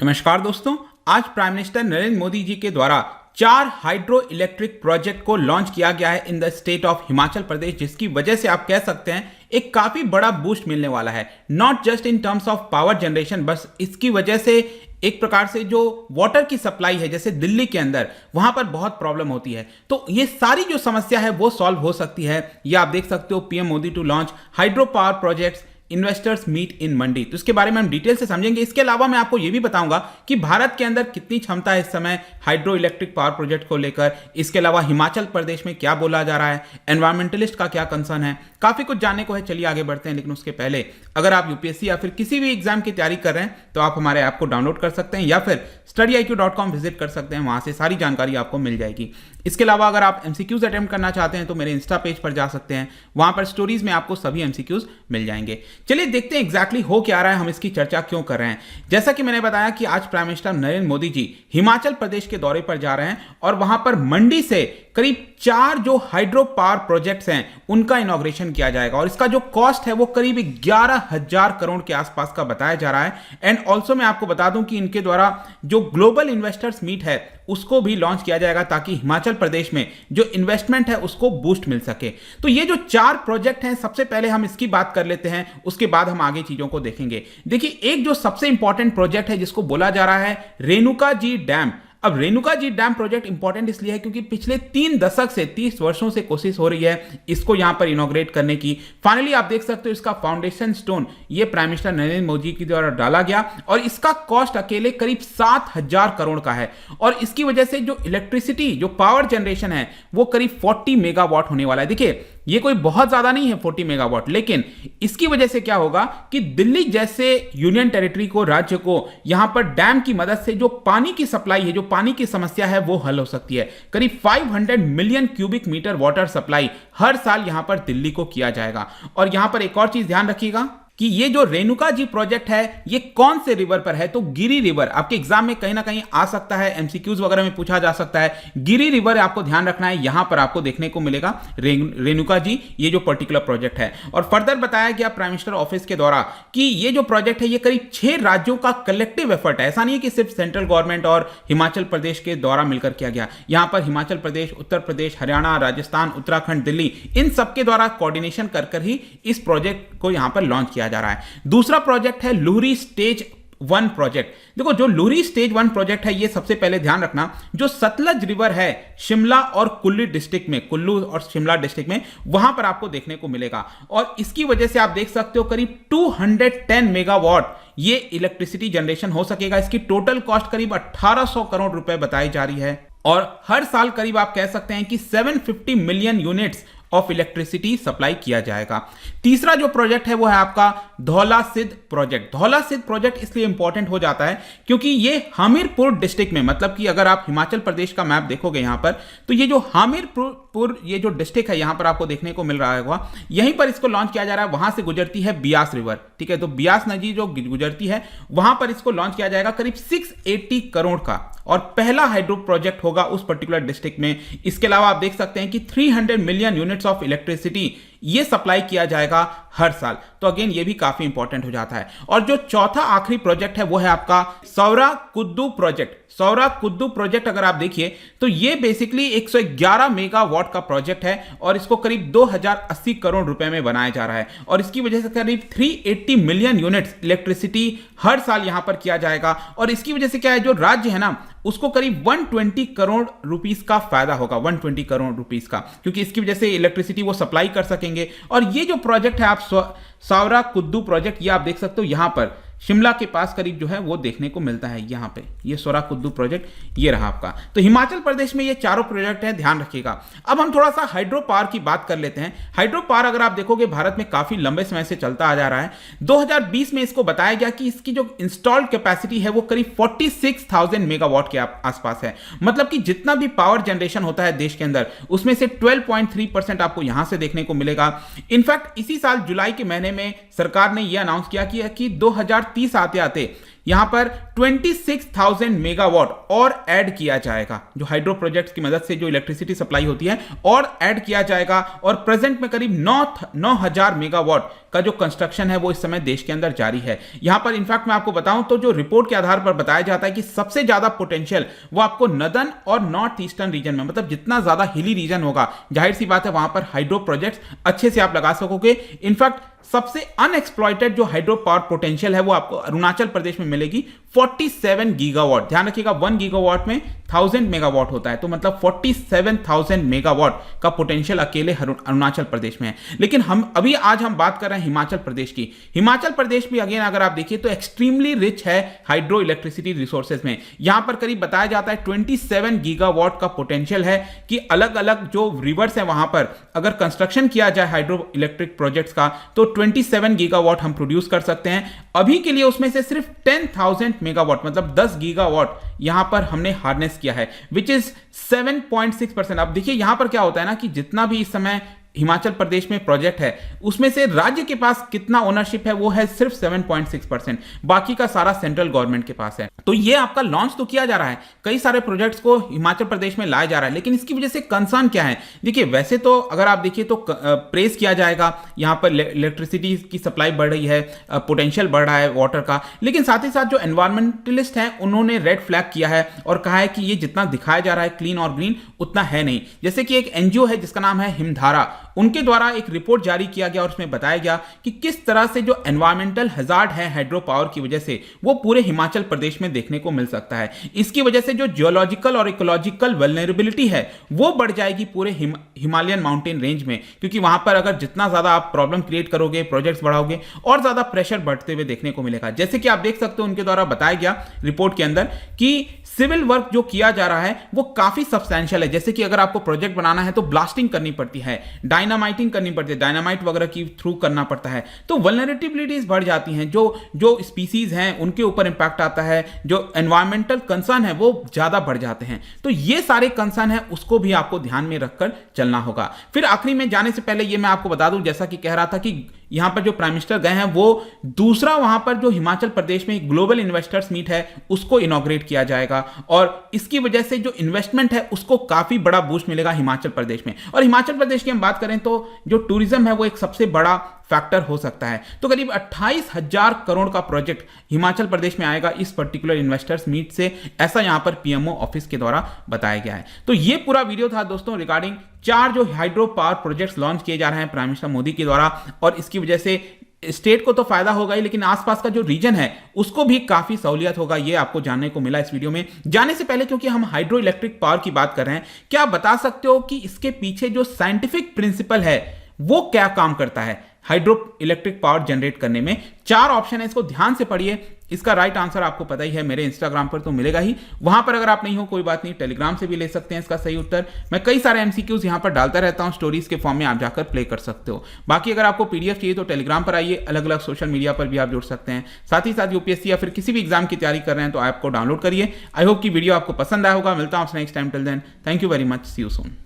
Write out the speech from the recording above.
नमस्कार दोस्तों, आज प्राइम मिनिस्टर नरेंद्र मोदी जी के द्वारा 4 हाइड्रो इलेक्ट्रिक प्रोजेक्ट को लॉन्च किया गया है in the state of Himachal Pradesh, जिसकी वजह से आप कह सकते हैं एक काफी बड़ा बूस्ट मिलने वाला है। Not just in terms of power generation, बस इसकी वजह से एक प्रकार से जो वाटर की सप्लाई है, जैसे दिल्ली के अंदर वहां पर बहुत प्रॉब्लम होती है, तो ये सारी जो समस्या है वो सॉल्व हो सकती है। ये आप देख सकते हो PM Modi to launch hydro power projects, investors meet in Mandi. तो इसके बारे में हम डिटेल से समझेंगे। इसके अलावा मैं आपको यह भी बताऊंगा कि भारत के अंदर कितनी क्षमता है इस समय हाइड्रो इलेक्ट्रिक पावर प्रोजेक्ट को लेकर। इसके अलावा हिमाचल प्रदेश में क्या बोला जा रहा है, एनवायरमेंटलिस्ट का क्या कंसर्न है, काफी कुछ जानने को है। चलिए आगे बढ़ते हैं, लेकिन उसके पहले अगर आप यूपीएससी या फिर किसी भी एग्जाम की तैयारी कर रहे हैं तो आप हमारे ऐप को डाउनलोड कर सकते हैं या फिर studyIQ.com विजिट कर सकते हैं, वहां से सारी जानकारी आपको मिल जाएगी। इसके अलावा अगर आप एमसीक्यूज अटेम्प्ट करना चाहते हैं तो मेरे इंस्टा पेज पर जा सकते हैं, वहां पर स्टोरीज में आपको सभी एमसीक्यूज मिल जाएंगे। चलिए देखते हैं एग्जैक्टली हो क्या रहा है, हम इसकी चर्चा क्यों कर रहे हैं। जैसा कि मैंने बताया कि आज प्राइम मिनिस्टर नरेंद्र मोदी जी हिमाचल प्रदेश के दौरे पर जा रहे हैं और वहां पर मंडी से करीब 4 जो हाइड्रो पावर प्रोजेक्ट्स हैं उनका इनॉग्रेशन किया जाएगा और इसका जो कॉस्ट है वो करीब 11,000 करोड़ के आसपास का बताया जा रहा है। एंड ऑल्सो मैं आपको बता दूं कि इनके द्वारा जो ग्लोबल इन्वेस्टर्स मीट है उसको भी लॉन्च किया जाएगा ताकि हिमाचल प्रदेश में जो इन्वेस्टमेंट है उसको बूस्ट मिल सके। तो ये जो 4 प्रोजेक्ट हैं, सबसे पहले हम इसकी बात कर लेते हैं, उसके बाद हम आगे चीजों को देखेंगे। देखिए, एक जो सबसे इंपॉर्टेंट प्रोजेक्ट है जिसको बोला जा रहा है रेणुका जी डैम। अब Renuka ji dam project important इसलिए है क्योंकि पिछले 3 दशक से 30 वर्षों से कोशिश हो रही है इसको यहां पर इनॉग्रेट करने की। फाइनली आप देख सकते हो इसका फाउंडेशन स्टोन ये प्राइम मिनिस्टर नरेंद्र मोदी के द्वारा डाला गया और इसका कॉस्ट अकेले करीब 7,000 करोड़ का है। और इसकी वजह से जो इलेक्ट्रिसिटी, जो पावर जनरेशन है वो करीब 40 मेगावाट होने वाला है। देखिए, ये कोई बहुत ज्यादा नहीं है 40 मेगावाट, लेकिन इसकी वजह से क्या होगा कि दिल्ली जैसे यूनियन टेरिटरी को, राज्य को यहां पर डैम की मदद से जो पानी की सप्लाई है, जो पानी की समस्या है वो हल हो सकती है। करीब 500 million cubic metre water supply हर साल यहां पर दिल्ली को किया जाएगा। और यहां पर एक और चीज ध्यान रखिएगा कि ये जो रेणुका जी प्रोजेक्ट है ये कौन से रिवर पर है, तो गिरी रिवर। आपके एग्जाम में कहीं ना कहीं आ सकता है, एमसीक्यूज वगैरह में पूछा जा सकता है। गिरी रिवर आपको ध्यान रखना है, यहां पर आपको देखने को मिलेगा रेणुका जी ये जो पर्टिकुलर प्रोजेक्ट है। और फर्दर बताया गया प्राइम मिनिस्टर ऑफिस के द्वारा कि ये जो प्रोजेक्ट है ये करीब 6 राज्यों का कलेक्टिव एफर्ट है। ऐसा नहीं है कि सिर्फ सेंट्रल गवर्नमेंट और हिमाचल प्रदेश के द्वारा मिलकर किया गया। यहां पर हिमाचल प्रदेश, उत्तर प्रदेश, हरियाणा, राजस्थान, उत्तराखंड, दिल्ली, इन सबके द्वारा कोऑर्डिनेशन कर ही इस प्रोजेक्ट को यहां पर लॉन्च किया जा रहा है। दूसरा प्रोजेक्ट है लुहरी स्टेज 1 प्रोजेक्ट। देखो, जो लुहरी स्टेज 1 प्रोजेक्ट है ये सबसे पहले ध्यान रखना, जो सतलज रिवर है शिमला और कुल्लू डिस्ट्रिक्ट में, कुल्लू और शिमला डिस्ट्रिक्ट में, वहां पर आपको देखने को मिलेगा। और इसकी वजह से आप देख सकते हो करीब 210 मेगावाट ये इलेक्ट्रिसिटी जनरेशन हो सकेगा। इसकी टोटल कॉस्ट करीब 1800 करोड़ रुपए बताई जा रही है और हर साल करीब आप कह सकते हैं कि 750 million units of electricity supply किया जाएगा। तीसरा जो प्रोजेक्ट है वो है आपका धौला सिद्ध प्रोजेक्ट। धौला सिद्ध प्रोजेक्ट इसलिए इंपॉर्टेंट हो जाता है क्योंकि ये हमीरपुर डिस्ट्रिक्ट में, मतलब कि अगर आप हिमाचल प्रदेश का मैप देखोगे यहां पर, तो ये जो हमीरपुर ये जो डिस्ट्रिक्ट है यहां पर आपको देखने को मिल रहा होगा, यहीं पर इसको लॉन्च किया जा रहा है। वहां से गुजरती है बियास रिवर, ठीक है, तो बियास नदी जो गुजरती है वहां पर इसको लॉन्च किया जाएगा करीब 680 करोड़ का, और पहला हाइड्रो प्रोजेक्ट होगा उस पर्टिकुलर डिस्ट्रिक्ट में। इसके अलावा आप देख सकते हैं कि 300 मिलियन यूनिट्स ऑफ इलेक्ट्रिसिटी ये सप्लाई किया जाएगा हर साल। तो अगेन ये भी काफी इंपॉर्टेंट हो जाता है। और जो चौथा आखिरी प्रोजेक्ट है वो है आपका सौरा कुद्दू प्रोजेक्ट। सौरा कुद्दू प्रोजेक्ट अगर आप देखिए तो ये बेसिकली 111 मेगावाट का प्रोजेक्ट है और इसको करीब 2080 करोड़ रुपए में बनाया जा रहा है और इसकी वजह से करीब 380 मिलियन यूनिट्स इलेक्ट्रिसिटी हर साल यहां पर किया जाएगा। और इसकी वजह से क्या है, जो राज्य है ना उसको करीब 120 करोड़ रुपीस का फायदा होगा, 120 करोड़ रुपीस का, क्योंकि इसकी वजह से इलेक्ट्रिसिटी वो सप्लाई कर सकेंगे। और ये जो प्रोजेक्ट है आप सौरा कुद्दू प्रोजेक्ट, ये आप देख सकते हो यहां पर शिमला के पास करीब जो है वो देखने को मिलता है। यहां पे ये सोरा कुद्दू प्रोजेक्ट ये रहा आपका। तो हिमाचल प्रदेश में ये चारों प्रोजेक्ट हैं, ध्यान रखिएगा। अब हम थोड़ा सा हाइड्रो पावर की बात कर लेते हैं। हाइड्रो पावर अगर आप देखोगे भारत में काफी लंबे समय से चलता आ जा रहा है। 2020 में इसको बताया गया कि इसकी जो इंस्टॉल्ड कैपेसिटी है वो करीब 46,000 मेगावाट के आसपास है। मतलब कि जितना भी पावर जनरेशन होता है देश के अंदर उसमें से 12.3% आपको यहां से देखने को मिलेगा। इनफैक्ट इसी साल जुलाई के महीने में सरकार ने यह अनाउंस किया कि 2030 आते आते यहां पर 26,000 मेगावाट और ऐड किया जाएगा, जो हाइड्रो प्रोजेक्ट्स की मदद से जो इलेक्ट्रिसिटी सप्लाई होती है और ऐड किया जाएगा। और प्रेजेंट में करीब 9,000 मेगावाट का जो कंस्ट्रक्शन है वो इस समय देश के अंदर जारी है। यहां पर इनफैक्ट मैं आपको बताऊं तो जो रिपोर्ट के आधार पर बताया जाता है कि सबसे ज्यादा पोटेंशियल वो आपको नदर्न और नॉर्थ ईस्टर्न रीजन में, मतलब जितना ज्यादा हिली रीजन होगा, जाहिर सी बात है वहां पर हाइड्रो प्रोजेक्ट्स अच्छे से आप लगा सकोगे। इनफैक्ट सबसे अनएक्सप्लॉइटेड जो हाइड्रो पावर पोटेंशियल है वो आपको अरुणाचल प्रदेश में मिलेगी 47 गीगावाट। ध्यान रखिएगा 1 गीगावाट में 1000 मेगावाट होता है, तो मतलब 47,000 मेगावाट का पोटेंशियल अकेले अरुणाचल प्रदेश में है। लेकिन आज हम बात कर रहे हैं हिमाचल प्रदेश की। हिमाचल प्रदेश भी अगेन अगर आप देखिए तो एक्सट्रीमली रिच है हाइड्रो इलेक्ट्रिसिटी रिसोर्सेज में। यहां पर करीब बताया जाता है 27 गीगावाट का पोटेंशियल है कि अलग अलग जो रिवर्स है वहां पर अगर कंस्ट्रक्शन किया जाए हाइड्रो इलेक्ट्रिक प्रोजेक्ट्स का तो 27 गीगावाट हम प्रोड्यूस कर सकते हैं। अभी के लिए उसमें से सिर्फ 10,000 मेगावाट मतलब 10 गीगावाट यहां पर हमने हार्नेस किया है, विच इज 7.6%। अब देखिए यहां पर क्या होता है ना कि जितना भी इस समय हिमाचल प्रदेश में प्रोजेक्ट है उसमें से राज्य के पास कितना ओनरशिप है वो है सिर्फ 7.6%, बाकी का सारा सेंट्रल गवर्नमेंट के पास है। तो ये आपका लॉन्च तो किया जा रहा है, कई सारे प्रोजेक्ट्स को हिमाचल प्रदेश में लाया जा रहा है, लेकिन इसकी वजह से कंसर्न क्या है? देखिए वैसे तो अगर आप देखिए तो प्रेस किया जाएगा, यहां पर इलेक्ट्रिसिटी की सप्लाई बढ़ रही है, पोटेंशियल बढ़ रहा है वाटर का, लेकिन साथ ही साथ जो एनवायरमेंटलिस्ट हैं उन्होंने रेड फ्लैग किया है और कहा है कि ये जितना दिखाया जा रहा है क्लीन और ग्रीन उतना है नहीं। जैसे कि एक एनजीओ है जिसका नाम है हिमधारा, उनके द्वारा एक रिपोर्ट जारी किया गया और उसमें बताया गया कि किस तरह से जो एनवायरमेंटल हजार्ड है हाइड्रो पावर की वजह से वो पूरे हिमाचल प्रदेश में देखने को मिल सकता है। इसकी वजह से जो जियोलॉजिकल और इकोलॉजिकल वल्नरेबिलिटी है वो बढ़ जाएगी पूरे हिमालयन माउंटेन रेंज में, क्योंकि वहां पर अगर जितना ज्यादा आप प्रॉब्लम क्रिएट करोगे, प्रोजेक्ट्स बढ़ाओगे, और ज्यादा प्रेशर बढ़ते हुए देखने को मिलेगा। जैसे कि आप देख सकते हो उनके द्वारा बताया गया रिपोर्ट के अंदर कि सिविल वर्क जो किया जा रहा है वो काफी सब्सटैंशियल है। जैसे कि अगर आपको प्रोजेक्ट बनाना है तो ब्लास्टिंग करनी पड़ती है, डायनामाइटिंग करनी पड़ती है, डायनामाइट वगैरह की थ्रू करना पड़ता है, तो वल्नरेबिलिटीज बढ़ जाती हैं, जो स्पीसीज हैं उनके ऊपर इंपैक्ट आता है, जो एनवायरमेंटल कंसर्न है वो ज्यादा बढ़ जाते हैं। तो ये सारे कंसर्न है उसको भी आपको ध्यान में रखकर चलना होगा। फिर आखिरी में जाने से पहले ये मैं आपको बता दूं, जैसा कि कह रहा था कि यहां पर जो प्राइम मिनिस्टर गए हैं वो दूसरा वहां पर जो हिमाचल प्रदेश में ग्लोबल इन्वेस्टर्स मीट है उसको इनॉग्रेट किया जाएगा और इसकी वजह से जो इन्वेस्टमेंट है उसको काफी बड़ा बूस्ट मिलेगा हिमाचल प्रदेश में। और हिमाचल प्रदेश की हम बात करें तो जो टूरिज्म है वो एक सबसे बड़ा फैक्टर हो सकता है। तो करीब 28,000 करोड़ का प्रोजेक्ट हिमाचल प्रदेश में आएगा इस पर्टिकुलर इन्वेस्टर्स मीट से, ऐसा यहां पर पीएमओ ऑफिस के द्वारा बताया गया है। तो ये पूरा वीडियो था दोस्तों रिगार्डिंग 4 जो हाइड्रो पावर प्रोजेक्ट्स लॉन्च किए जा रहे हैं प्राइम मिनिस्टर मोदी के द्वारा, और इसकी वजह से स्टेट को तो फायदा होगा ही लेकिन आसपास का जो रीजन है उसको भी काफी सहूलियत होगा। ये आपको जानने को मिला इस वीडियो में। जाने से पहले क्योंकि हम हाइड्रो इलेक्ट्रिक पावर की बात कर रहे हैं, क्या आप बता सकते हो कि इसके पीछे जो साइंटिफिक प्रिंसिपल है वो क्या काम करता है हाइड्रो इलेक्ट्रिक पावर जनरेट करने में? 4 ऑप्शन है, इसको ध्यान से पढ़िए। इसका राइट आंसर आपको पता ही है, मेरे इंस्टाग्राम पर तो मिलेगा ही, वहां पर अगर आप नहीं हो कोई बात नहीं, टेलीग्राम से भी ले सकते हैं इसका सही उत्तर। मैं कई सारे एमसीक्यूज यहां पर डालता रहता हूं, स्टोरीज के फॉर्म में आप जाकर प्ले कर सकते हो। बाकी अगर आपको पीडीएफ चाहिए तो टेलीग्राम पर आइए, अलग अलग सोशल मीडिया पर भी आप जुड़ सकते हैं। साथ ही साथ यूपीएससी या फिर किसी भी एग्जाम की तैयारी कर रहे हैं तो ऐप को डाउनलोड करिए। आई होप कि वीडियो आपको पसंद आया होगा। मिलता हूं next time, till then thank you very much, see you soon.